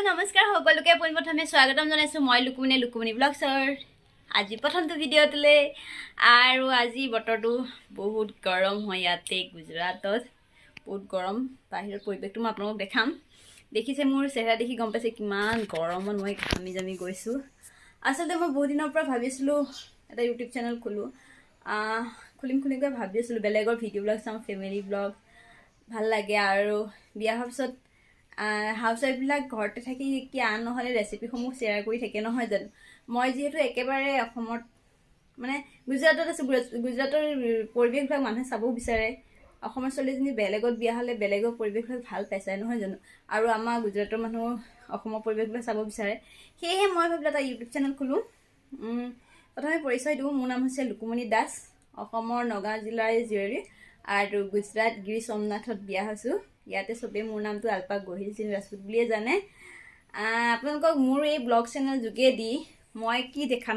নমস্কাৰ সকলোকে পোনপ্ৰথমে স্বাগতম জনাইছোঁ মই লুকুমনি ব্লগছৰ আজি প্ৰথমটো ভিডিঅ'টোলৈ আৰু আজি বতৰটো বহুত গৰম হয় ইয়াতে গুজৰাটত বহুত গৰম বাহিৰৰ পৰিৱেশটো মই আপোনালোকক দেখাম দেখিছে মোৰ চেহেৰা দেখি গম পাইছে কিমান গৰমত মই ঘামি জামি গৈছোঁ আচলতে মই বহুত দিনৰ পৰা ভাবিছিলোঁ এটা ইউটিউব চেনেল খুলিমকৈ ভাবি আছিলোঁ বেলেগৰ ভিডিঅ' ব্লগ চাওঁ ফেমিলি ব্লগ ভাল লাগে আৰু বিয়া হোৱাৰ পিছত হাউচৱাইফবিলাক ঘৰতে থাকি কি আন নহ'লে ৰেচিপিসমূহ শ্বেয়াৰ কৰি থাকে নহয় জানো মই যিহেতু একেবাৰে অসমত মানে গুজৰাটত আছোঁ গুজৰাটৰ পৰিৱেশবিলাক মানুহে চাব বিচাৰে অসমৰ ছোৱালীজনী বেলেগত বিয়া হ'লে বেলেগৰ পৰিৱেশবিলাক ভাল পাইছে নহয় জানো আৰু আমাৰ গুজৰাটৰ মানুহ অসমৰ পৰিৱেশবিলাক চাব বিচাৰে সেয়েহে মই ভাবিলোঁ এটা ইউটিউব চেনেল খোলোঁ প্ৰথমে পৰিচয় দিওঁ মোৰ নাম হৈছে লুকুমনি দাস অসমৰ নগাঁও জিলাৰ জীয়ৰী আৰু গুজৰাট গিৰ সোমনাথত বিয়া হৈছোঁ ইয়াতে চবেই মোৰ নামটো আলপা গহিল সিং ৰাজপুত বুলিয়ে জানে আপোনালোকক মোৰ এই ব্লগ চেনেল যোগেদি মই কি দেখাম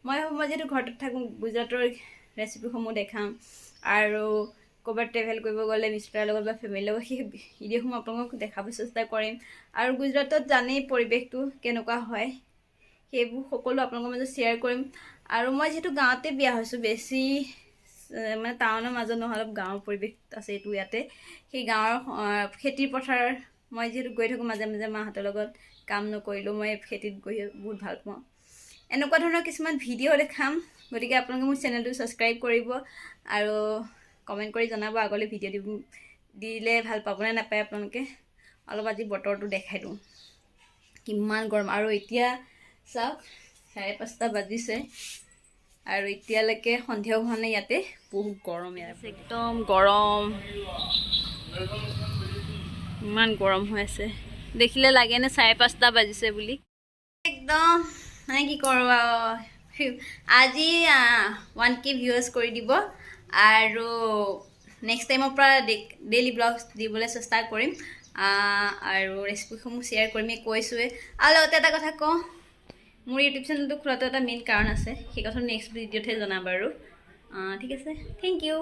মই যিহেতু ঘৰতে থাকোঁ গুজৰাটৰ ৰেচিপিসমূহ দেখাম আৰু ক'ৰবাত ট্ৰেভেল কৰিব গ'লে মিষ্টাৰৰ লগত বা ফেমিলিৰ লগত সেই ভিডিঅ'সমূহ আপোনালোকক দেখাব চেষ্টা কৰিম আৰু গুজৰাটত জানেই পৰিৱেশটো কেনেকুৱা হয় সেইবোৰ সকলো আপোনালোকৰ মাজত শ্বেয়াৰ কৰিম আৰু মই যিহেতু গাঁৱতে বিয়া হৈছোঁ বেছি মানে টাউনৰ মাজত নহয় অলপ গাঁৱৰ পৰিৱেশ আছে এইটো ইয়াতে সেই গাঁৱৰ খেতিৰ পথাৰ মই যিহেতু গৈ থাকোঁ মাজে মাজে মাহঁতৰ লগত কাম নকৰিলেও মই খেতিত গৈ বহুত ভাল পাওঁ এনেকুৱা ধৰণৰ কিছুমান ভিডিঅ' দেখাম গতিকে আপোনালোকে মোৰ চেনেলটো ছাবস্ক্ৰাইব কৰিব আৰু কমেণ্ট কৰি জনাব আগলৈ ভিডিঅ' দিলে ভাল পাবনে নাপায় আপোনালোকে অলপ আজি বতৰটো দেখাই দিওঁ কিমান গৰম আৰু এতিয়া চাওক 5:30 বাজিছে আৰু এতিয়ালৈকে সন্ধিয়াও হোৱা নাই ইয়াতে বহুত গৰম ইয়াত একদম গৰম ইমান গৰম হৈ আছে দেখিলে লাগেনে 5:30 বাজিছে বুলি একদম মানে কি কৰোঁ আজি 1K ভিউৱাৰ্ছ কৰি দিব আৰু নেক্সট টাইমৰ পৰা ডেইলি ব্লগছ দিবলৈ চেষ্টা কৰিম আৰু ৰেচিপিসমূহ শ্বেয়াৰ কৰিম কৈছোঁৱে আৰু লগতে এটা কথা কওঁ মোৰ ইউটিউব চেনেলটো খোলাটো এটা মেইন কাৰণ আছে সেই কথা নেক্সট ভিডিঅ'তহে জনাম বাৰু ঠিক আছে থেংক ইউ